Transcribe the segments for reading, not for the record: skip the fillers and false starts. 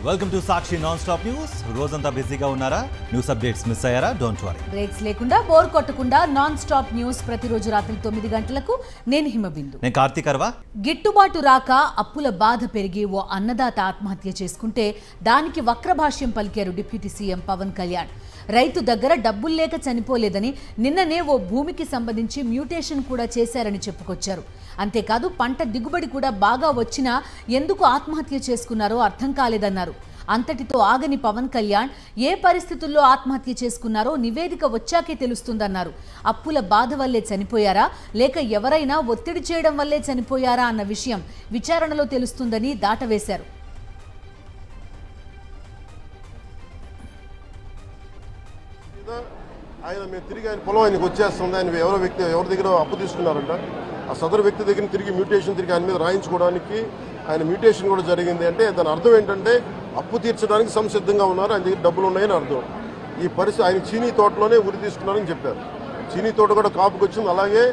Welcome to Sakshi non stop news. రోజంతా బిజీగా ఉన్నారా? న్యూస్ అప్డేట్స్ మిస్ అయ్యారా? Don't worry. బ్రేక్స్ లేకుండా బోర్ కొట్టకుండా నాన్ స్టాప్ న్యూస్ ప్రతిరోజు రాత్రి 9 గంటలకు. నేను హిమబిందు. నేను కార్తీక్ అర్వా. గిట్టుబాటు రాక అప్పుల బాధ పెరిగి ఓ అన్నదాత ఆత్మహత్య చేసుకుంటే దానికి వక్రభాష్యం పలికారు డిప్యూటీ సీఎం పవన్ కళ్యాణ్. రైతు దగ్గర డబ్బులు లేక చనిపోలేదని, నిన్ననే ఓ భూమికి సంబంధించి మ్యూటేషన్ కూడా చేశారని చెప్పుకొచ్చారు. అంతేకాదు పంట దిగుబడి కూడా బాగా వచ్చినా ఎందుకు ఆత్మహత్య చేసుకున్నారో అర్థం కాలేదన్నారు. అంతటితో ఆగని పవన్ కళ్యాణ్ ఏ పరిస్థితుల్లో ఆత్మహత్య చేసుకున్నారో నివేదిక వచ్చాకే తెలుస్తుందన్నారు. అప్పుల బాధ వల్లే చనిపోయారా లేక ఎవరైనా ఒత్తిడి చేయడం వల్లే చనిపోయారా అన్న విషయం విచారణలో తెలుస్తుందని దాటవేశారు. ఆయన మేము తిరిగి ఆయన పొలం ఆయనకు వచ్చేస్తుంది, ఆయన ఎవరి దగ్గర అప్పు తీసుకున్నారంట, ఆ సదరు వ్యక్తి దగ్గర తిరిగి మ్యూటేషన్ తిరిగి ఆయన మీద రాయించుకోవడానికి ఆయన మ్యూటేషన్ కూడా జరిగింది. అంటే దాని అర్థం ఏంటంటే అప్పు తీర్చడానికి సంసిద్ధంగా ఉన్నారు, ఆయన దగ్గర డబ్బులు ఉన్నాయని అర్థం. ఈ పరిస్థితి ఆయన చీనీ తోటలోనే ఉరి తీసుకున్నారని చెప్పారు. చీనీ తోట కూడా కాపుకి వచ్చింది. అలాగే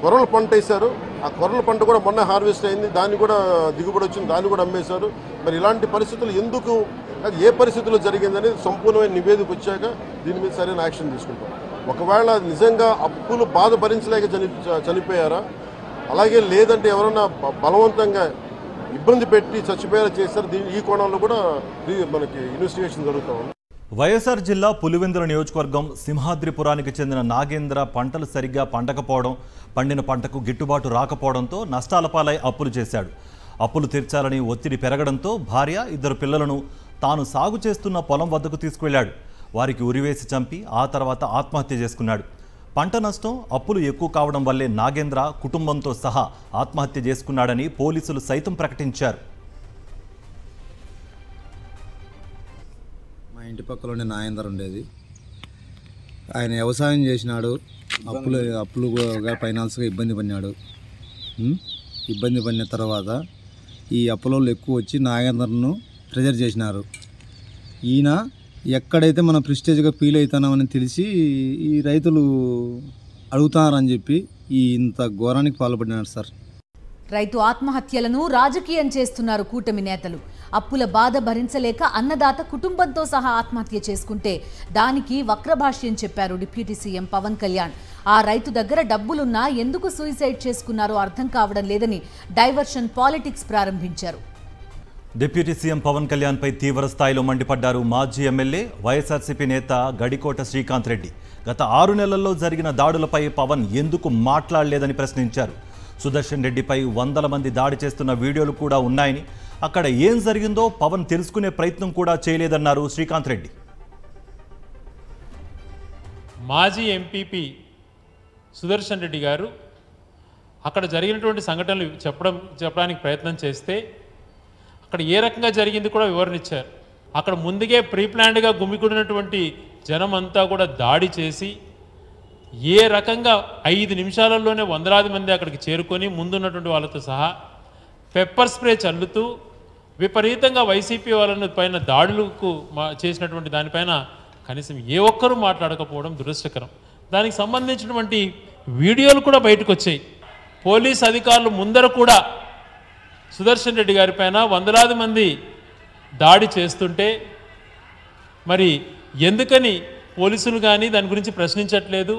కొర్రల పంట వేశారు, ఆ కొర్రల పంట కూడా మొన్న హార్వెస్ట్ అయింది, దాన్ని కూడా దిగుబడి వచ్చింది, దాన్ని కూడా అమ్మేశారు. మరి ఇలాంటి పరిస్థితులు ఎందుకు, అది ఏ పరిస్థితుల్లో జరిగిందనేది సంపూర్ణమైన నివేదిక వచ్చాక దీని మీద సరైన యాక్షన్ తీసుకుంటాం. ఒకవేళ నిజంగా అప్పులు బాధ భరించలేక చనిపోయారా, అలాగే లేదంటే ఎవరన్నా బలవంతంగా ఇబ్బంది పెట్టి చచ్చిపోయేలా చేశారు, ఈ కోణంలో కూడా మనకి ఇన్వెస్టిగేషన్ జరుగుతూ ఉంది. వైఎస్ఆర్ జిల్లా పులివెందుల నియోజకవర్గం సింహాద్రిపురానికి చెందిన నాగేంద్ర పంటలు సరిగ్గా పండకపోవడం, పండిన పంటకు గిట్టుబాటు రాకపోవడంతో నష్టాల పాలై అప్పులు చేశాడు. అప్పులు తీర్చాలని ఒత్తిడి పెరగడంతో భార్య, 2 పిల్లలను తాను సాగు చేస్తున్న పొలం వద్దకు తీసుకువెళ్లాడు. వారికి ఉరివేసి చంపి ఆ తర్వాత ఆత్మహత్య చేసుకున్నాడు. పంట నష్టం, అప్పులు ఎక్కువ కావడం వల్లే నాగేంద్ర కుటుంబంతో సహా ఆత్మహత్య చేసుకున్నాడని పోలీసులు సైతం ప్రకటించారు. మా ఇంటి పక్కలోనే నాగేంద్ర ఉండేది. ఆయన వ్యవసాయం చేసినాడు, అప్పులుగా ఫైనాన్స్గా ఇబ్బంది పడినాడు. ఇబ్బంది పడిన తర్వాత ఈ అప్పులలో ఎక్కువ వచ్చి నాగేంద్రను ప్రెజర్ చేసినారు. ఈయన ఎక్కడైతే మనం ప్రిస్టేజ్గా ఫీల్ అవుతున్నామని తెలిసి ఈ రైతులు అడుగుతున్నారని చెప్పి ఇంత ఘోరానికి పాల్పడినారు సార్. రైతు ఆత్మహత్యలను రాజకీయం చేస్తున్నారు కూటమి నేతలు. అప్పుల బాధ భరించలేక అన్నదాత కుటుంబంతో సహా ఆత్మహత్య చేసుకుంటే దానికి వక్రభాష్యం చెప్పారు డిప్యూటీ సీఎం పవన్ కళ్యాణ్. ఆ రైతు దగ్గర డబ్బులున్నా ఎందుకు సూసైడ్ చేసుకున్నారో అర్థం కావడం లేదని డైవర్షన్ పాలిటిక్స్ ప్రారంభించారు. డిప్యూటీ సీఎం పవన్ కళ్యాణ్పై తీవ్ర స్థాయిలో మండిపడ్డారు మాజీ ఎమ్మెల్యే, వైఎస్ఆర్సీపీ నేత గడికోట శ్రీకాంత్ రెడ్డి. గత 6 నెలల్లో జరిగిన దాడులపై పవన్ ఎందుకు మాట్లాడలేదని ప్రశ్నించారు. సుదర్శన్ రెడ్డిపై 100 మంది దాడి చేస్తున్న వీడియోలు కూడా ఉన్నాయని, అక్కడ ఏం జరిగిందో పవన్ తెలుసుకునే ప్రయత్నం కూడా చేయలేదన్నారు శ్రీకాంత్ రెడ్డి. మాజీ ఎంపీపీ సుదర్శన్ రెడ్డి గారు అక్కడ జరిగినటువంటి సంఘటనలు చెప్పడానికి ప్రయత్నం చేస్తే అక్కడ ఏ రకంగా జరిగింది కూడా వివరణ ఇచ్చారు. అక్కడ ముందుగే ప్రీప్లాన్డ్గా గుమికూడినటువంటి జనం అంతా కూడా దాడి చేసి ఏ రకంగా 5 నిమిషాలలోనే 100లాది మంది అక్కడికి చేరుకొని ముందున్నటువంటి వాళ్ళతో సహా పెప్పర్ స్ప్రే చల్లుతూ విపరీతంగా వైసీపీ వాళ్ళని పైన దాడులకు చేసినటువంటి దానిపైన కనీసం ఏ ఒక్కరూ మాట్లాడకపోవడం దురదృష్టకరం. దానికి సంబంధించినటువంటి వీడియోలు కూడా బయటకు వచ్చాయి. పోలీస్ అధికారులు ముందర కూడా సుదర్శన్ రెడ్డి గారి పైన 100లాది మంది దాడి చేస్తుంటే మరి ఎందుకని పోలీసులు కానీ దాని గురించి ప్రశ్నించట్లేదు?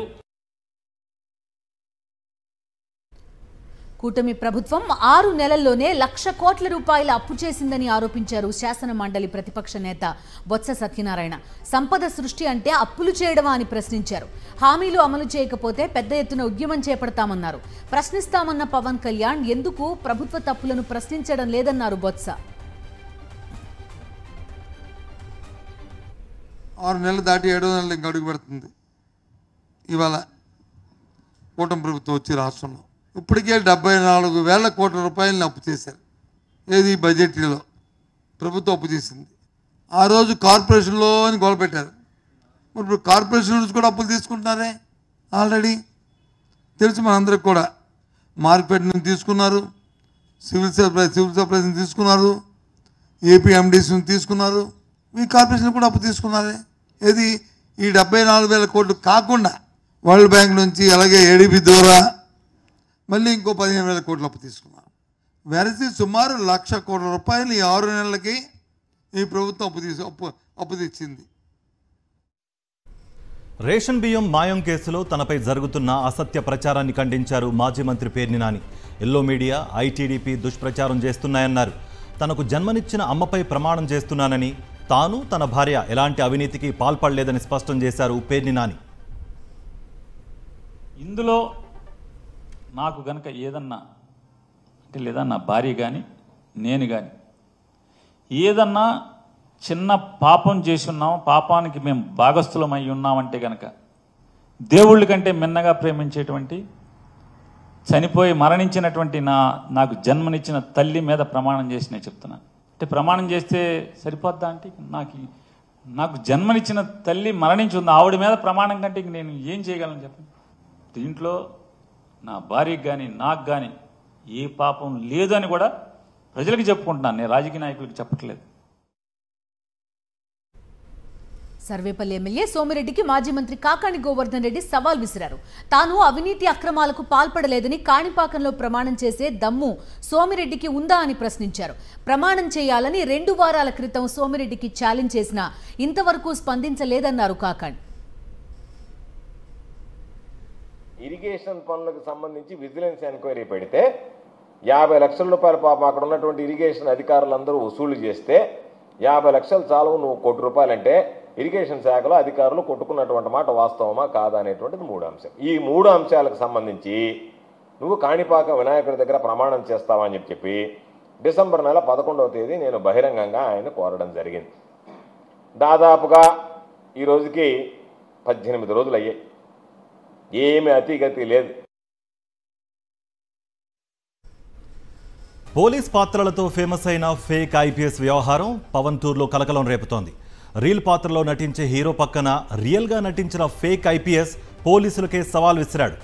కూటమి ప్రభుత్వం 6 నెలల్లోనే 1,00,000 కోట్ల రూపాయల అప్పు చేసిందని ఆరోపించారు శాసన మండలి ప్రతిపక్ష నేత బొత్స సత్యనారాయణ. సంపద సృష్టి అంటే అప్పులు చేయడమా అని ప్రశ్నించారు. హామీలు అమలు చేయకపోతే పెద్ద ఎత్తున ఉద్యమం చేపడతామన్నారు. ప్రశ్నిస్తామన్న పవన్ కళ్యాణ్ ఎందుకు ప్రభుత్వ తప్పులను ప్రశ్నించడం లేదన్నారు బొత్స. 6 నెలలు దాటి 7వ నెలలు ఇంకా అడుగు పెడుతుంది ఇవాళ కూటమి ప్రభుత్వం వచ్చి రాష్ట్రంలో. ఇప్పటికే 74,000 కోట్ల రూపాయలని అప్పు చేశారు. ఏది బడ్జెట్లో ప్రభుత్వం అప్పు చేసింది. ఆ రోజు కార్పొరేషన్లో అని గొడవపెట్టారు. మరి ఇప్పుడు కార్పొరేషన్ నుంచి కూడా అప్పులు తీసుకుంటున్నారే. ఆల్రెడీ తెలుసు మనందరికి కూడా. మార్కెట్ నుంచి తీసుకున్నారు, సివిల్ సప్లైస్ నుంచి తీసుకున్నారు, ఏపీఎండిసి నుంచి తీసుకున్నారు, మీ కార్పొరేషన్ కూడా అప్పు తీసుకున్నారే. ఏది ఈ 74,000 కోట్లు కాకుండా వరల్డ్ బ్యాంక్ నుంచి, అలాగే ఏడీబీ ద్వారా మళ్ళీ ఇంకో 15,000 కోట్ల అప్పు తీసుకున్నారు. వెరసి సుమారు 1,00,000 కోట్ల రూపాయలు ఈ 6 నెలలకి ఈ ప్రభుత్వం అప్పు తెచ్చింది. రేషన్ బియ్యం మాయం కేసులో తనపై జరుగుతున్న అసత్య ప్రచారాన్ని ఖండించారు మాజీ మంత్రి Perni Nani. Yellow media, ITDP దుష్ప్రచారం చేస్తున్నాయన్నారు. తనకు జన్మనిచ్చిన అమ్మపై ప్రమాణం చేస్తున్నానని, తాను తన భార్య ఎలాంటి అవినీతికి పాల్పడలేదని స్పష్టం చేశారు పేర్ని నాని. ఇందులో నాకు గనక ఏదన్నా అంటే లేదా నా భార్య కానీ నేను కానీ ఏదన్నా చిన్న పాపం చేసి ఉన్నాం, పాపానికి మేము భాగస్థులం అయి ఉన్నామంటే కనుక దేవుళ్ళ కంటే మిన్నగా ప్రేమించేటువంటి చనిపోయి మరణించినటువంటి నాకు జన్మనిచ్చిన తల్లి మీద ప్రమాణం చేసి నేను చెప్తున్నాను. అంటే ప్రమాణం చేస్తే సరిపోద్దా అంటే నాకు జన్మనిచ్చిన తల్లి మరణించి ఉంది, ఆవిడ మీద ప్రమాణం కంటే నేను ఏం చేయగలను చెప్పండి. దీంట్లో నా భార్యకి కానీ నాకు కానీ ఏ పాపం లేదు అని కూడా ప్రజలకు చెప్పుకుంటున్నాను, నేను రాజకీయ నాయకులకు చెప్పట్లేదు. సర్వేపల్లి ఎమ్మెల్యే సోమిరెడ్డికి మాజీ మంత్రి కాకాణి గోవర్ధన్ రెడ్డి సవాల్ విసిరారు. తాను అవినీతి అక్రమాలకు పాల్పడలేదని కాణిపాకంలో ప్రమాణం చేసే దమ్ము సోమిరెడ్డికి ఉందా అని ప్రశ్నించారు. ప్రమాణం చేయాలని 2 వారాల క్రితం సోమిరెడ్డికి ఛాలెంజ్ చేసినా ఇంతవరకు స్పందించలేదన్నారు కాకాణి. ఇరిగేషన్ పనులకు సంబంధించి విజిలెన్స్ ఎంక్వైరీ పెడితే 50 లక్షల రూపాయల పాపం అక్కడ ఉన్నటువంటి ఇరిగేషన్ అధికారులందరూ వసూలు చేస్తే 50 లక్షలు చాలు, నువ్వు ₹1 కోటి అంటే ఇరిగేషన్ శాఖలో అధికారులు కొట్టుకున్నటువంటి మాట వాస్తవమా కాదా అనేటువంటిది 3 అంశం. ఈ 3 అంశాలకు సంబంధించి నువ్వు కాణిపాక వినాయకుడి దగ్గర ప్రమాణం చేస్తావని చెప్పి డిసెంబర్ నెల 11వ తేదీ నేను బహిరంగంగా ఆయన కోరడం జరిగింది. దాదాపుగా ఈ రోజుకి 18 రోజులు అయ్యాయి, ఏమీ అతిగతి లేదు. పోలీస్ పాత్రలతో ఫేమస్ అయిన ఫేక్ ఐపీఎస్ వ్యవహారం పవన్ టూర్లో కలకలం రేపుతోంది. రీల్ పాత్రలో నటించే హీరో పక్కన రియల్గా నటించిన ఫేక్ ఐపీఎస్ పోలీసులకే సవాల్ విసిరాడు.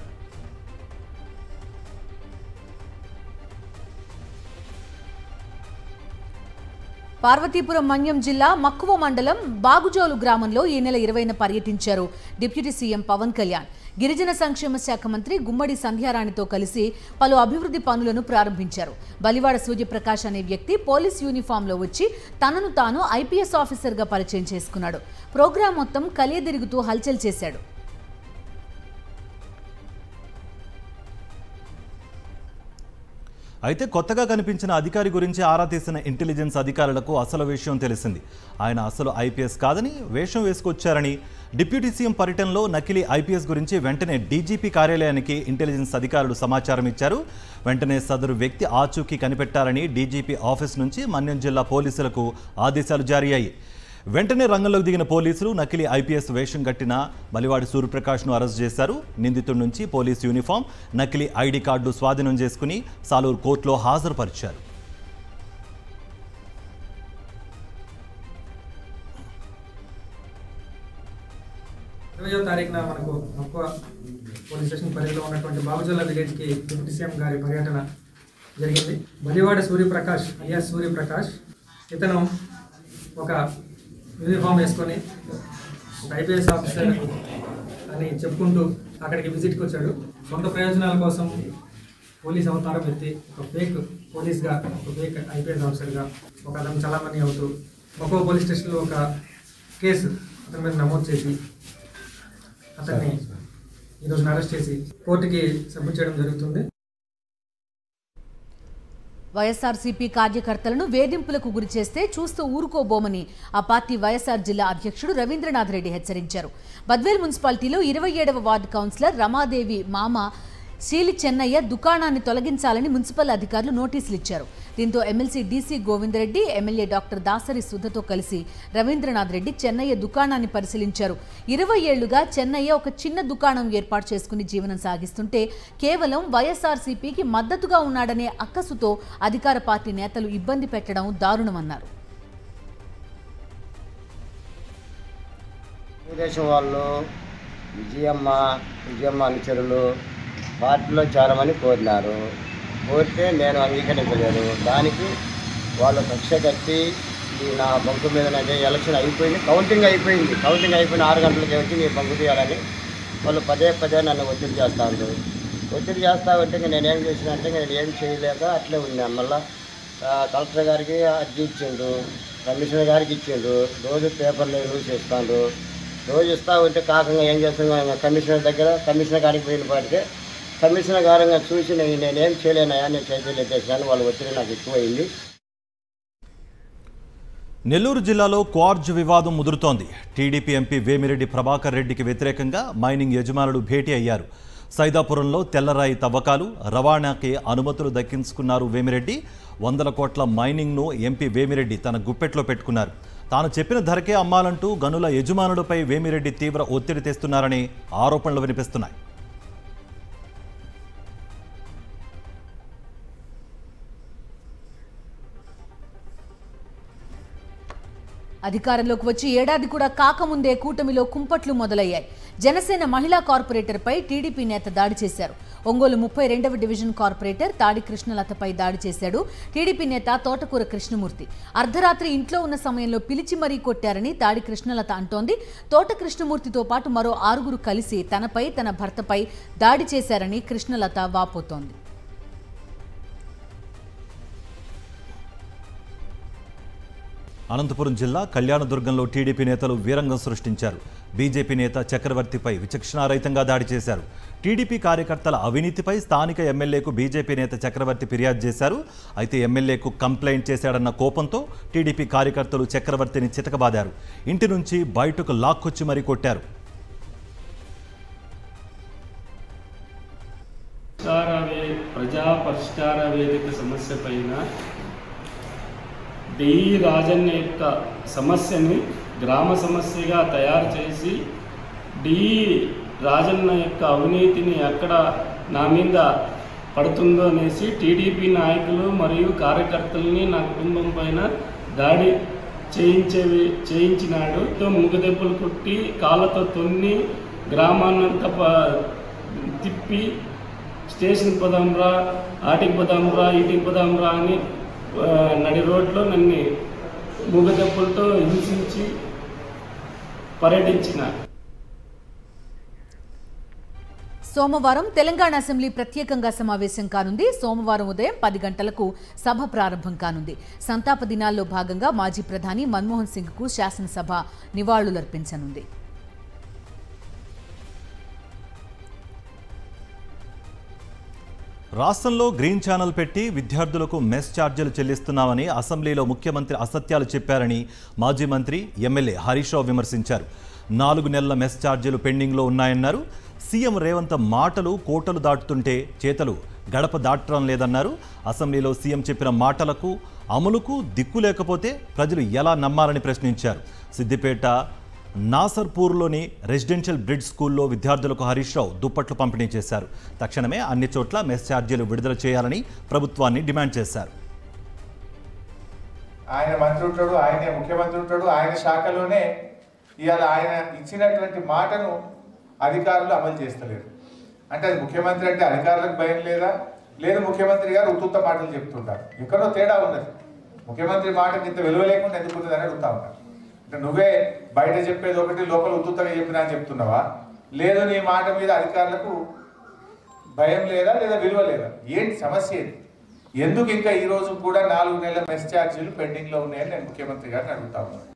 పార్వతీపురం మన్యం జిల్లా మక్కువ మండలం బాగుజోలు గ్రామంలో ఈ నెల 20న పర్యటించారు డిప్యూటీ సీఎం పవన్ కళ్యాణ్. గిరిజన సంక్షేమ శాఖ మంత్రి గుమ్మడి సంధ్యారాణితో కలిసి పలు అభివృద్ధి పనులను ప్రారంభించారు. బలివాడ సూర్యప్రకాష్ అనే వ్యక్తి పోలీస్ యూనిఫామ్లో వచ్చి తనను తాను ఐపీఎస్ ఆఫీసర్గా పరిచయం చేసుకున్నాడు. ప్రోగ్రాం మొత్తం కలియదిరుగుతూ హల్చల్ చేశాడు. అయితే కొత్తగా కనిపించిన అధికారి గురించి ఆరా తీసిన ఇంటెలిజెన్స్ అధికారులకు అసలు విషయం తెలిసింది. ఆయన అసలు ఐపీఎస్ కాదని వేషం వేసుకొచ్చారని, డిప్యూటీ సీఎం పర్యటనలో నకిలీ ఐపీఎస్ గురించి వెంటనే డీజీపీ కార్యాలయానికి ఇంటెలిజెన్స్ అధికారులు సమాచారం ఇచ్చారు. వెంటనే సదరు వ్యక్తి ఆచూకీ కనిపెట్టారని డీజీపీ ఆఫీస్ నుంచి మన్యం జిల్లా పోలీసులకు ఆదేశాలు జారీ అయ్యాయి. వెంటనే రంగంలోకి దిగిన పోలీసులు నకిలీ ఐపీఎస్ వేషం కట్టిన బలివాడి సూర్యప్రకాష్ను అరెస్ట్ చేశారు. నిందితుడి నుంచి పోలీస్ యూనిఫామ్, నకిలీ ఐడి కార్డు స్వాధీనం చేసుకుని సాలూరు కోర్టులో హాజరుపరిచారు. తారీఖున మనకు మక్కువ పోలీస్ స్టేషన్ పరిధిలో ఉన్నటువంటి బాబుజల్ల విలేజ్కి డిప్యూటీ సీఎం గారి పర్యటన జరిగింది. బలివాడ సూర్యప్రకాష్ అలియాస్ సూర్యప్రకాష్ ఇతను ఒక యూనిఫామ్ వేసుకొని ఐపీఎస్ ఆఫీసర్ అని చెప్పుకుంటూ అక్కడికి విజిట్కి వచ్చాడు. సొంత ప్రయోజనాల కోసం పోలీస్ అవతారం ఎత్తి ఒక ఫేక్ పోలీస్గా, ఒక ఫేక్ ఐపీఎస్ ఆఫీసర్గా ఒక అతను చలామణి అవుతూ మక్కువ పోలీస్ స్టేషన్లో ఒక కేసు అతని మీద నమోదు చేసి అతన్ని ఈరోజు అరెస్ట్ చేసి కోర్టుకి సబ్మిట్ చేయడం జరుగుతుంది. వైఎస్ఆర్సీపీ కార్యకర్తలను వేధింపులకు గురి చేస్తే చూస్తూ ఊరుకోబోమని ఆ పార్టీ వైఎస్ఆర్ జిల్లా అధ్యక్షుడు రవీంద్రనాథ్ రెడ్డి హెచ్చరించారు. బద్వేల్ మున్సిపాలిటీలో 27వ వార్డు కౌన్సిలర్ రమాదేవి మామ శీలి చెన్నయ్య దుకాణాన్ని తొలగించాలని మున్సిపల్ అధికారులు నోటీసులు ఇచ్చారు. దీంతో MLC DC Govindareddy, MLA doctor Dasari సుధతో కలిసి రవీంద్రనాథ్ రెడ్డి చెన్నయ్య దుకాణాన్ని పరిశీలించారు. 20 ఏళ్లుగా చెన్నయ్య ఒక చిన్న దుకాణం ఏర్పాటు చేసుకుని జీవనం సాగిస్తుంటే కేవలం వైఎస్ఆర్సీపీకి మద్దతుగా ఉన్నాడనే అక్కసుతో అధికార పార్టీ నేతలు ఇబ్బంది పెట్టడం దారుణమన్నారు. వాళ్ళు విజయమ్మ అనుచరులు పార్టీలో చేరమని కోరినారు. కోరితే నేను అంగీకరించలేదు. దానికి వాళ్ళు కక్ష కట్టి నా బంకు మీద ఎలక్షన్ అయిపోయింది, కౌంటింగ్ అయిపోయిన 6 గంటలకి వచ్చి నీ బంకు తీయాలని వాళ్ళు పదే నన్ను ఒత్తిడి చేస్తారు. ఒత్తిడి చేస్తా ఉంటే నేనేం చేసినంటే నేను ఏం చేయలేక అట్లే ఉన్నాను. మళ్ళీ కలెక్టర్ గారికి అర్జీ ఇచ్చిండు. కమిషనర్ గారికి ఇచ్చిండ్రు. రోజు పేపర్లో న్యూస్ ఇస్తాను. రోజు ఇస్తూ ఉంటే కాకంగా ఏం చేస్తున్నాం కమిషనర్ దగ్గర కమిషనర్ గారికి పోయిన పాటికే కమిషనర్ గారంగా చూసి నేనేం చేయలేనయా, నేను చేతులు ఎత్తేసాను, వాళ్ళ ఒత్తిడి నాకు ఎక్కువైంది. నెల్లూరు జిల్లాలో క్వార్జ్ వివాదం ముదురుతోంది. టీడీపీ ఎంపీ వేమిరెడ్డి ప్రభాకర్ రెడ్డికి వ్యతిరేకంగా మైనింగ్ యజమానులు భేటీ అయ్యారు. సైదాపురంలో తెల్లరాయి తవ్వకాలు, రవాణాకి అనుమతులు దక్కించుకున్నారు వేమిరెడ్డి. 100 కోట్ల మైనింగ్ను ఎంపీ వేమిరెడ్డి తన గుప్పెట్లో పెట్టుకున్నారు. తాను చెప్పిన ధరకే అమ్మాలంటూ గనుల యజమానులపై వేమిరెడ్డి తీవ్ర ఒత్తిడి తెస్తున్నారని ఆరోపణలు వినిపిస్తున్నాయి. అధికారంలోకి వచ్చి ఏడాది కూడా కాకముందే కూటమిలో కుంపట్లు మొదలయ్యాయి. జనసేన మహిళా కార్పొరేటర్పై టీడీపీ నేత దాడి చేశారు. ఒంగోలు 32వ డివిజన్ కార్పొరేటర్ తాడి కృష్ణలతపై దాడి చేశాడు టీడీపీ నేత తోటకూర కృష్ణమూర్తి. అర్ధరాత్రి ఇంట్లో ఉన్న సమయంలో పిలిచి మరీ కొట్టారని తాడి కృష్ణలత అంటోంది. తోట కృష్ణమూర్తితో పాటు మరో 6 కలిసి తనపై తన భర్తపై దాడి చేశారని కృష్ణలత వాపోతోంది. అనంతపురం జిల్లా కళ్యాణదుర్గంలో టీడీపీ నేతలు వీరంగం సృష్టించారు. బీజేపీ నేత చక్రవర్తిపై విచక్షణారహితంగా దాడి చేశారు. టీడీపీ కార్యకర్తల అవినీతిపై స్థానిక ఎమ్మెల్యేకు బీజేపీ నేత చక్రవర్తి ఫిర్యాదు చేశారు. అయితే ఎమ్మెల్యేకు కంప్లైంట్ చేశాడన్న కోపంతో టీడీపీ కార్యకర్తలు చక్రవర్తిని చితకబాదారు. ఇంటి నుంచి బయటకు లాక్కొచ్చి మరీ కొట్టారు. ప్రజా పరిష్కార వేదిక సమస్య పైన డి రాజన్న యొక్క సమస్యని గ్రామ సమస్యగా తయారు చేసి డి రాజన్న యొక్క అవినీతిని ఎక్కడ నా మీద పడుతుందో అనేసి టీడీపీ నాయకులు మరియు కార్యకర్తలని నా కుటుంబం పైన దాడి చేయించినాడు. ముగదెబ్బలు కొట్టి కాళ్ళతో తొన్ని గ్రామాన్నంతా తిప్పి స్టేషన్ పోదాంరా, ఆటికి పోదాంరా, ఈటికి పోదాంరా అని నడి రోడ్లో నన్ను మూగదెబ్బలతో హింసించి పర్యటించిన. సోమవారం తెలంగాణ అసెంబ్లీ ప్రత్యేకంగా సమావేశం కానుంది. సోమవారం ఉదయం 10 గంటలకు సభ ప్రారంభం కానుంది. సంతాప దినాల్లో భాగంగా మాజీ ప్రధాని మన్మోహన్ సింగ్కు శాసనసభ నివాళులర్పించనుంది. రాష్ట్రంలో గ్రీన్ ఛానల్ పెట్టి విద్యార్థులకు మెస్ ఛార్జీలు చెల్లిస్తున్నామని అసెంబ్లీలో ముఖ్యమంత్రి అసత్యాలు చెప్పారని మాజీ మంత్రి ఎమ్మెల్యే హరీష్ రావు విమర్శించారు. 4 నెలల మెస్ ఛార్జీలు పెండింగ్లో ఉన్నాయన్నారు. సీఎం రేవంత్ మాటలు కోటలు దాటుతుంటే చేతలు గడప దాటడం లేదన్నారు. అసెంబ్లీలో సీఎం చెప్పిన మాటలకు అమలుకు దిక్కు లేకపోతే ప్రజలు ఎలా నమ్మాలని ప్రశ్నించారు. సిద్దిపేట నాసర్పూర్లోని రెసిడెన్షియల్ బ్రిడ్జ్ స్కూల్లో విద్యార్థులకు హరీష్ రావు దుప్పట్లు పంపిణీ చేశారు. తక్షణమే అన్ని చోట్ల మెస్ ఛార్జీలు విడుదల చేయాలని ప్రభుత్వాన్ని డిమాండ్ చేశారు. ఆయన మంత్రి ఉంటాడు, ఆయనే ముఖ్యమంత్రి ఉంటాడు, ఆయన శాఖలోనే ఇవాళ ఆయన ఇచ్చినటువంటి మాటను అధికారులు అమలు చేస్తలేరు. అంటే అది ముఖ్యమంత్రి అంటే అధికారులకు భయం లేదా, లేదు ముఖ్యమంత్రి గారు ఉత్తుత్త మాటలు చెప్తుంటారు. ఎక్కడో తేడా ఉన్నది. ముఖ్యమంత్రి మాటకి ఇంత విలువ లేకుండా ఎందుకు ఉంటుందని అడుగుతా ఉంటారు. అంటే నువ్వే బయట చెప్పేది ఒకటి, లోపల ఉత్తుత్తగా చెప్పినా అని చెప్తున్నావా? లేదు నీ మాట మీద అధికారులకు భయం లేదా, లేదా విలువ లేదా? ఏంటి సమస్య ఏంటి? ఎందుకు ఇంకా ఈ రోజు కూడా 4 నెలల మెస్ ఛార్జీలు పెండింగ్లో ఉన్నాయని నేను ముఖ్యమంత్రి గారిని అడుగుతా ఉన్నాను.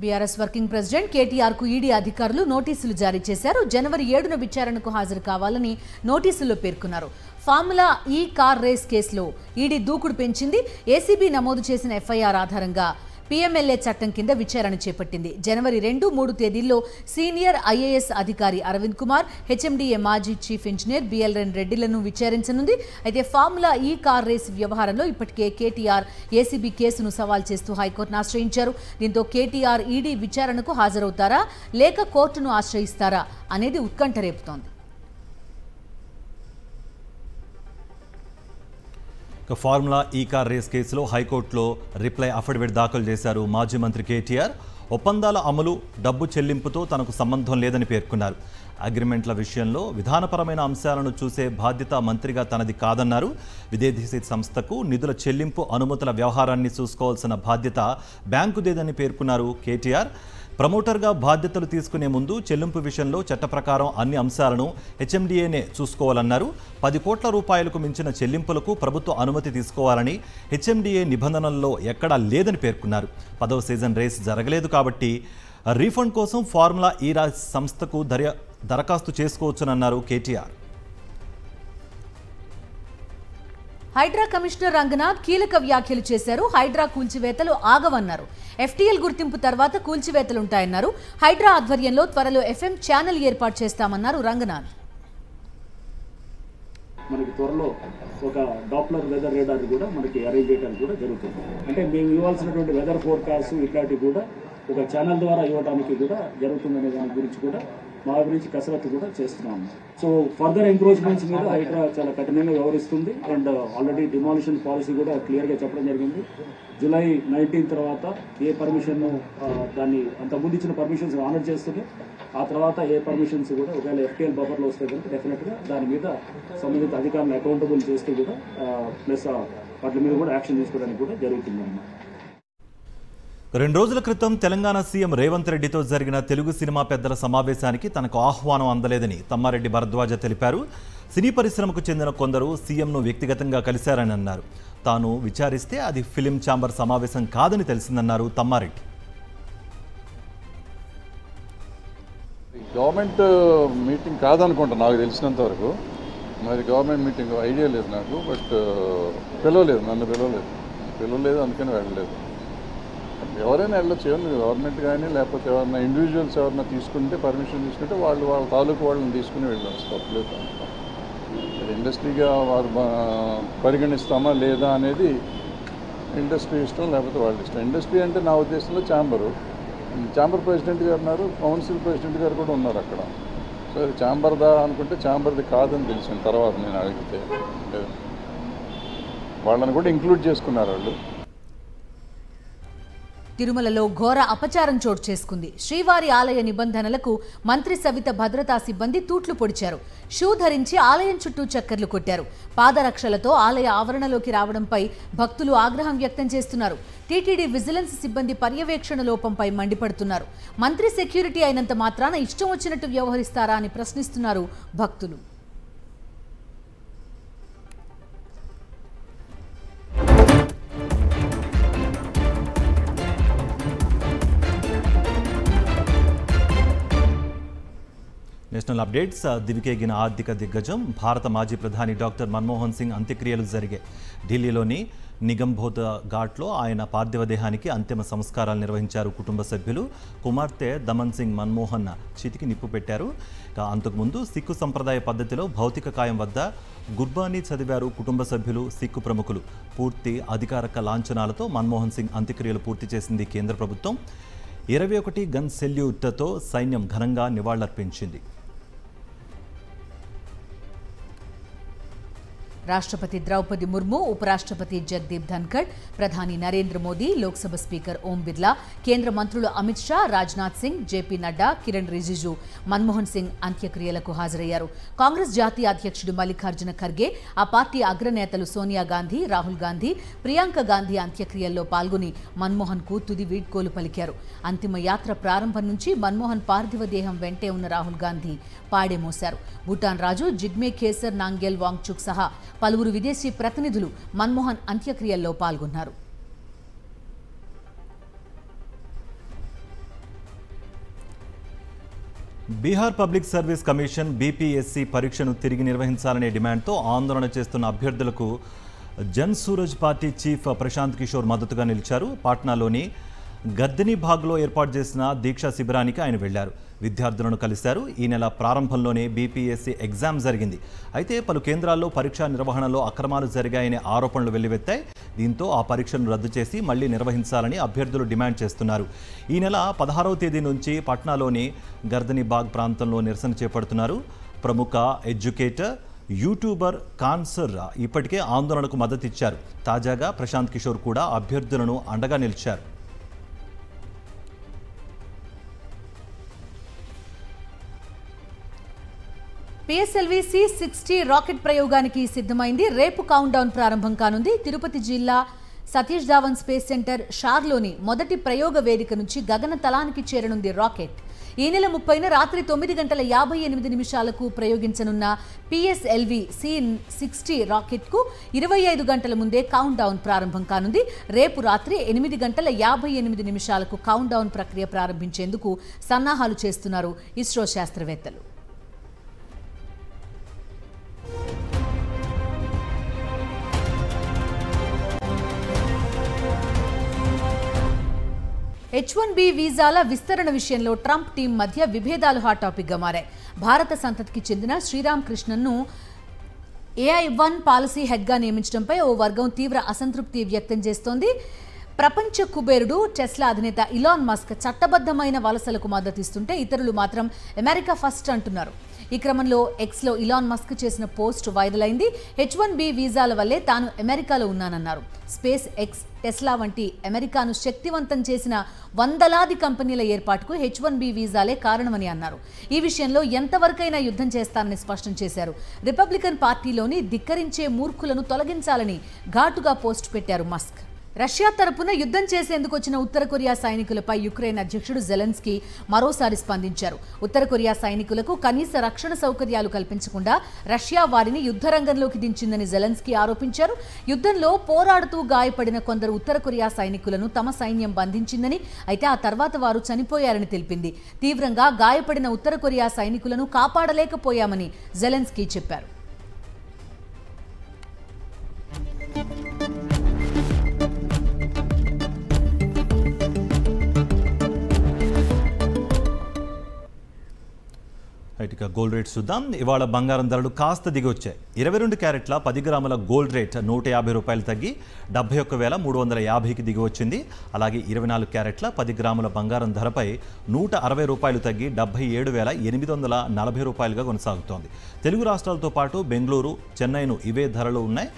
బీఆర్ఎస్ వర్కింగ్ ప్రెసిడెంట్ కేటీఆర్కు ఈడీ అధికారులు నోటీసులు జారీ చేశారు. జనవరి 7న విచారణకు హాజరు కావాలని నోటీసుల్లో పేర్కొన్నారు. ఫార్ములా ఈ కార్ రేస్ కేసులో ఈడీ దూకుడు పెంచింది. ఏసీబీ నమోదు చేసిన ఎఫ్ఐఆర్ ఆధారంగా పీఎంఎల్ఏ చట్టం కింద విచారణ చేపట్టింది. జనవరి 2, 3 తేదీల్లో సీనియర్ ఐఏఎస్ అధికారి అరవింద్ కుమార్, హెచ్ఎండిఏ మాజీ చీఫ్ ఇంజనీర్ బిఎల్ఎన్ రెడ్డిలను విచారించనుంది. అయితే ఫార్ములా ఈ కార్ రేస్ వ్యవహారంలో ఇప్పటికే కేటీఆర్ ఏసీబీ కేసును సవాల్ చేస్తూ హైకోర్టును ఆశ్రయించారు. దీంతో కేటీఆర్ ఈడీ విచారణకు హాజరవుతారా లేక కోర్టును ఆశ్రయిస్తారా అనేది ఉత్కంఠ రేపుతోంది. ఫార్ములా ఈ కార్ రేస్ కేసులో హైకోర్టులో రిప్లై అఫిడవిట్ దాఖలు చేశారు మాజీ మంత్రి కేటీఆర్. ఒప్పందాల అమలు, డబ్బు చెల్లింపుతో తనకు సంబంధం లేదని పేర్కొన్నారు. అగ్రిమెంట్ల విషయంలో విధానపరమైన అంశాలను చూసే బాధ్యత మంత్రిగా తనది కాదన్నారు. విదేశీ సంస్థకు నిధుల చెల్లింపు, అనుమతుల వ్యవహారాన్ని చూసుకోవాల్సిన బాధ్యత బ్యాంకుదేదని పేర్కొన్నారు కేటీఆర్. ప్రమోటర్గా బాధ్యతలు తీసుకునే ముందు చెల్లింపు విషయంలో చట్ట ప్రకారం అన్ని అంశాలను హెచ్ఎండిఏనే చూసుకోవాలన్నారు. 10 కోట్ల రూపాయలకు మించిన చెల్లింపులకు ప్రభుత్వ అనుమతి తీసుకోవాలని హెచ్ఎండిఏ నిబంధనల్లో ఎక్కడా లేదని పేర్కొన్నారు. 10వ సీజన్ రేస్ జరగలేదు కాబట్టి రీఫండ్ కోసం ఫార్ములా ఈ రాజ్ సంస్థకు దరఖాస్తు చేసుకోవచ్చునన్నారు కేటీఆర్. హైడ్రా కమిషనర్ రంగనాథ్ కీలక వ్యాఖ్యలు చేశారు. హైడ్రా కూల్చివేతలు ఆగవన్నారు. ఎఫ్టీఎల్ గుర్తింపు తర్వాత కూల్చివేతలుంటాయన్నారు. హైడ్రా ఆధ్వర్యంలో త్వరలో ఎఫ్ఎం ఛానల్ ఏర్పాటు చేస్తామన్నారు రంగనాథ్. మనకి త్వరలో ఒక డాప్లర్ వెదర్ రేడార్ కూడా మనకి అరేంజ్ చేయడానికి కూడా జరుగుతుంది. అంటే మేము ఇవ్వాల్సినటువంటి వెదర్ ఫోర్కాస్ట్ ఇట్లాంటివి కూడా ఒక ఛానల్ ద్వారా ఇవ్వడానికి కూడా జరుగుతుందనే దాని గురించి కూడా మా గురించి కసరత్తు కూడా చేస్తున్నాము. సో ఫర్దర్ ఎంక్రోచ్మెంట్స్ మీద హైడ్రా చాలా కఠినంగా వ్యవహరిస్తుంది. అండ్ ఆల్రెడీ డిమాలిషన్ పాలసీ కూడా క్లియర్గా చెప్పడం జరిగింది. జూలై 19 తర్వాత ఏ పర్మిషన్ దాన్ని అంతకుముందు ఇచ్చిన పర్మిషన్స్ ఆనర్ చేస్తుంది. ఆ తర్వాత ఏ పర్మిషన్స్ కూడా ఒకవేళ ఎఫ్టీఎల్ బఫర్లో వస్తే కనుక డెఫినెట్గా దాని మీద సంబంధిత అధికారులను అకౌంటబుల్ చేస్తూ కూడా ప్లస్ వాటి మీద కూడా యాక్షన్ తీసుకోవడానికి కూడా జరుగుతుంది అన్నమాట. 2 రోజుల క్రితం తెలంగాణ సీఎం రేవంత్ రెడ్డితో జరిగిన తెలుగు సినిమా పెద్దల సమావేశానికి తనకు ఆహ్వానం అందలేదని తమ్మారెడ్డి భరద్వాజ తెలిపారు. సినీ పరిశ్రమకు చెందిన కొందరు సీఎంను వ్యక్తిగతంగా కలిశారని అన్నారు. తాను విచారిస్తే అది ఫిలిం ఛాంబర్ సమావేశం కాదని తెలిసిందన్నారు తమ్మారెడ్డి. గవర్నమెంట్ మీటింగ్ కాదనుకుంటా నాకు తెలిసినంత వరకు. మరి గవర్నమెంట్ మీటింగ్ ఐడియా లేదు నాకు. బట్ నన్ను పిలవలేదు అందుకని వెళ్ళలేదు. ఎవరైనా వెళ్ళొచ్చు. గవర్నమెంట్ కానీ లేకపోతే ఎవరైనా ఇండివిజువల్స్ ఎవరైనా తీసుకుంటే పర్మిషన్ తీసుకుంటే వాళ్ళ తాలూకు వాళ్ళని తీసుకుని వెళ్ళచ్చు. తప్పలేదు. ఇండస్ట్రీగా వారు పరిగణిస్తామా లేదా అనేది ఇండస్ట్రీ ఇష్టం, లేకపోతే వాళ్ళ ఇష్టం. ఇండస్ట్రీ అంటే నా ఉద్దేశంలో ఛాంబర్ ప్రెసిడెంట్ గారు ఉన్నారు, కౌన్సిల్ ప్రెసిడెంట్ గారు కూడా ఉన్నారు అక్కడ. సో అది ఛాంబర్దా అనుకుంటే ఛాంబర్ది కాదని తెలిసిన తర్వాత నేను అడిగితే వాళ్ళని కూడా ఇంక్లూడ్ చేసుకున్నారు వాళ్ళు. తిరుమలలో ఘోర అపచారం చోటు చేసుకుంది. శ్రీవారి ఆలయ నిబంధనలకు మంత్రి సవిత భద్రతా సిబ్బంది తూట్లు పొడిచారు. షూ ధరించి ఆలయం చుట్టూ చక్కర్లు కొట్టారు. పాదరక్షలతో ఆలయ ఆవరణలోకి రావడంపై భక్తులు ఆగ్రహం వ్యక్తం చేస్తున్నారు. టీటీడీ విజిలెన్స్ సిబ్బంది పర్యవేక్షణ లోపంపై మండిపడుతున్నారు. మంత్రి సెక్యూరిటీ అయినంత మాత్రాన ఇష్టం వచ్చినట్టు వ్యవహరిస్తారా అని ప్రశ్నిస్తున్నారు భక్తులు. National updates. దివికెగిన ఆర్థిక దిగ్గజం భారత మాజీ ప్రధాని డాక్టర్ మన్మోహన్ సింగ్ అంత్యక్రియలు జరిగాయి. ఢిల్లీలోని నిగంబోధ్ ఘాట్లో ఆయన పార్థివ దేహానికి అంతిమ సంస్కారాలు నిర్వహించారు కుటుంబ సభ్యులు. కుమార్తె దమన్ సింగ్ మన్మోహన్ చితికి నిప్పు పెట్టారు. అంతకుముందు సిక్కు సంప్రదాయ పద్ధతిలో భౌతిక కాయం వద్ద గుర్బానీ చదివారు కుటుంబ సభ్యులు, సిక్కు ప్రముఖులు. పూర్తి అధికారిక లాంఛనాలతో మన్మోహన్ సింగ్ అంత్యక్రియలు పూర్తి చేసింది కేంద్ర ప్రభుత్వం. 21 గన్ సెల్యూట్తో సైన్యం ఘనంగా నివాళులర్పించింది. రాష్ట్రపతి ద్రౌపది ముర్ము, ఉపరాష్ట్రపతి జగదీప్ ధన్కర్, ప్రధాని నరేంద్ర మోదీ, లోక్సభ స్పీకర్ ఓం బిర్లా, కేంద్ర మంత్రులు అమిత్ షా, రాజ్నాథ్ సింగ్, జేపీ నడ్డా, కిరణ్ రిజిజు మన్మోహన్ సింగ్ అంత్యక్రియలకు హాజరయ్యారు. కాంగ్రెస్ జాతీయ అధ్యక్షుడు మల్లికార్జున ఖర్గే, ఆ పార్టీ అగ్రనేతలు సోనియా గాంధీ, రాహుల్ గాంధీ, ప్రియాంక గాంధీ అంత్యక్రియల్లో పాల్గొని మన్మోహన్కు తుది వీడ్కోలు పలికారు. అంతిమ యాత్ర ప్రారంభం నుంచి మన్మోహన్ పార్థివ దేహం వెంటే ఉన్న రాహుల్ గాంధీ పాడే మోశారు. భూటాన్ రాజు జిగ్మే ఖేసర్ నాంగెల్ వాంగ్చుక్ సహా పలువురు విదేశీ ప్రతినిధులు మన్మోహన్ అంత్యక్రియల్లో పాల్గొన్నారు. Bihar public service commission BPSC పరీక్షను తిరిగి నిర్వహించాలనే డిమాండ్తో ఆందోళన చేస్తున్న అభ్యర్థులకు జన్ సూరజ్ పార్టీ చీఫ్ ప్రశాంత్ కిషోర్ మద్దతుగా నిలిచారు. పాట్నాలోని గర్దనీబాగ్లో ఏర్పాటు చేసిన దీక్షా శిబిరానికి ఆయన వెళ్లారు. విద్యార్థులను కలిశారు. ఈ నెల ప్రారంభంలోనే బీపీఎస్సీ ఎగ్జామ్ జరిగింది. అయితే పలు కేంద్రాల్లో పరీక్షా నిర్వహణలో అక్రమాలు జరిగాయనే ఆరోపణలు వెల్లువెత్తాయి. దీంతో ఆ పరీక్షను రద్దు చేసి మళ్లీ నిర్వహించాలని అభ్యర్థులు డిమాండ్ చేస్తున్నారు. ఈ నెల 16వ తేదీ నుంచి పట్నాలోని గర్దనీబాగ్ ప్రాంతంలో నిరసన చేపడుతున్నారు. ప్రముఖ ఎడ్యుకేటర్, యూట్యూబర్ కాన్సర్ ఇప్పటికే ఆందోళనకు మద్దతిచ్చారు. తాజాగా ప్రశాంత్ కిషోర్ కూడా అభ్యర్థులను అండగా నిలిచారు. పిఎస్ఎల్వి C-60 రాకెట్ ప్రయోగానికి సిద్ధమైంది. రేపు కౌంట్ డౌన్ ప్రారంభం కానుంది. తిరుపతి జిల్లా సతీష్ ధావన్ స్పేస్ సెంటర్ షార్లోని మొదటి ప్రయోగ వేదిక నుంచి గగనతలానికి చేరనుంది రాకెట్. ఈ నెల 30న రాత్రి 9:58 ప్రయోగించనున్న PSLV C-60 రాకెట్కు 25 గంటల ముందే కౌంట్ డౌన్ ప్రారంభం కానుంది. రేపు రాత్రి 8:58 కౌంట్ డౌన్ ప్రక్రియ ప్రారంభించేందుకు సన్నాహాలు చేస్తున్నారు ఇస్రో శాస్త్రవేత్తలు. H-1B వీసాల విస్తరణ విషయంలో ట్రంప్ టీం మధ్య విభేదాలు హాట్ టాపిక్గా మారాయి. భారత సంతతికి చెందిన శ్రీరామ్ కృష్ణన్ను AI-1 పాలసీ హెడ్గా నియమించడంపై ఓ వర్గం తీవ్ర అసంతృప్తి వ్యక్తం చేస్తోంది. ప్రపంచ కుబేరుడు టెస్లా అధినేత ఇలాన్ మస్క్ చట్టబద్ధమైన వలసలకు మద్దతిస్తుంటే ఇతరులు మాత్రం అమెరికా ఫస్ట్ అంటున్నారు. ఈ క్రమంలో ఎక్స్లో ఇలాన్ మస్క్ చేసిన పోస్ట్ వైరల్ అయింది. H-1B వీసాల వల్లే తాను అమెరికాలో ఉన్నానన్నారు. స్పేస్ ఎక్స్, టెస్లా వంటి అమెరికాను శక్తివంతం చేసిన వందలాది కంపెనీల ఏర్పాటుకు H-1B వీసాలే కారణమని అన్నారు. ఈ విషయంలో ఎంతవరకైనా యుద్ధం చేస్తానని స్పష్టం చేశారు. రిపబ్లికన్ పార్టీలోని ధిక్కరించే మూర్ఖులను తొలగించాలని ఘాటుగా పోస్ట్ పెట్టారు మస్క్. రష్యా తరపున యుద్ధం చేసేందుకు వచ్చిన ఉత్తర కొరియా సైనికులపై యుక్రెయిన్ అధ్యక్షుడు జెలెన్స్కీ మరోసారి స్పందించారు. ఉత్తర కొరియా సైనికులకు కనీస రక్షణ సౌకర్యాలు కల్పించకుండా రష్యా వారిని యుద్ధరంగంలోకి దించిందని జెలెన్స్కీ ఆరోపించారు. యుద్ధంలో పోరాడుతూ గాయపడిన కొందరు ఉత్తర కొరియా సైనికులను తమ సైన్యం బంధించిందని, అయితే ఆ తర్వాత వారు చనిపోయారని తెలిపింది. తీవ్రంగా గాయపడిన ఉత్తర కొరియా సైనికులను కాపాడలేకపోయామని జెలెన్స్కీ చెప్పారు. ఇక గోల్డ్ రేట్ చూద్దాం. ఇవాళ బంగారం ధరలు కాస్త దిగి వచ్చాయి. 22 క్యారెట్ల 10 గ్రాముల గోల్డ్ రేట్ 150 రూపాయలు తగ్గి 71,350కి దిగి వచ్చింది. అలాగే 24 క్యారెట్ల 10 గ్రాముల బంగారం ధరపై 160 రూపాయలు తగ్గి 77,840 రూపాయలుగా కొనసాగుతోంది. తెలుగు రాష్ట్రాలతో పాటు బెంగళూరు, చెన్నైను ఇవే ధరలు ఉన్నాయి.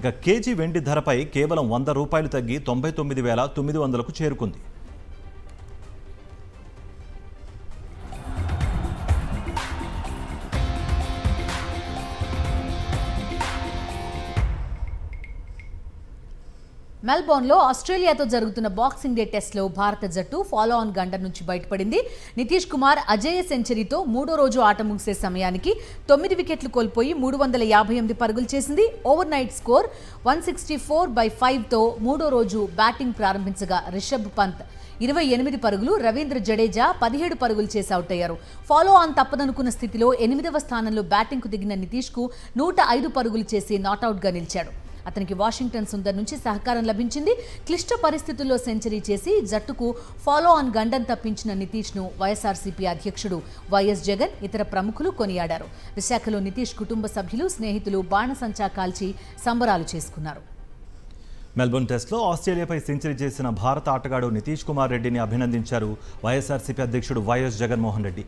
ఇక కేజీ వెండి ధరపై కేవలం 100 రూపాయలు తగ్గి 99,900కు చేరుకుంది. మెల్బోర్న్లో ఆస్ట్రేలియాతో జరుగుతున్న బాక్సింగ్ డే టెస్ట్లో భారత జట్టు ఫాలో ఆన్ గండం నుంచి బయటపడింది. నితీష్ కుమార్ అజేయ సెంచరీతో మూడో రోజు ఆట ముగిసే సమయానికి 9 వికెట్లు కోల్పోయి 358 పరుగులు చేసింది. ఓవర్ నైట్ స్కోర్ 164/5తో మూడో రోజు బ్యాటింగ్ ప్రారంభించగా రిషబ్ పంత్ 28 పరుగులు, రవీంద్ర జడేజా 17 పరుగులు చేసి అవుట్ అయ్యారు. ఫాలో ఆన్ తప్పదనుకున్న స్థితిలో 8వ స్థానంలో బ్యాటింగ్కు దిగిన నితీష్కు 105 పరుగులు చేసి నాట్అవుట్గా నిలిచాడు. అతనికి వాషింగ్టన్ సుందర్ నుంచి సహకారం లభించింది. క్లిష్ట పరిస్థితుల్లో సెంచరీ చేసి జట్టుకు ఫాలో ఆన్ గండం తప్పించిన నితీష్ను వైఎస్ఆర్సీపీ అధ్యక్షుడు వైఎస్ జగన్, ఇతర ప్రముఖులు కొనియాడారు. విశాఖలో నితీష్ కుటుంబ సభ్యులు, స్నేహితులు బాణసంచా కాల్చి సంబరాలు చేసుకున్నారు. మెల్బోర్న్ టెస్ట్లో ఆస్ట్రేలియాపై సెంచరీ చేసిన భారత ఆటగాడు నితీష్ కుమార్ రెడ్డిని అభినందించారు వైఎస్ఆర్సీపీ అధ్యక్షుడు వైఎస్ జగన్మోహన్ రెడ్డి.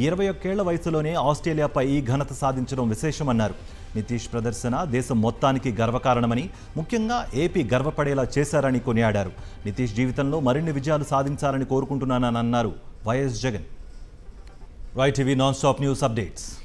21 ఏళ్ల వయసులోనే ఆస్ట్రేలియాపై ఈ ఘనత సాధించడం విశేషమన్నారు. నితీష్ ప్రదర్శన దేశం మొత్తానికి గర్వకారణమని, ముఖ్యంగా ఏపీ గర్వపడేలా చేశారని కొనియాడారు. నితీష్ జీవితంలో మరిన్ని విజయాలు సాధించాలని కోరుకుంటున్నానని అన్నారు YS Jagan. Right TV non stop news updates.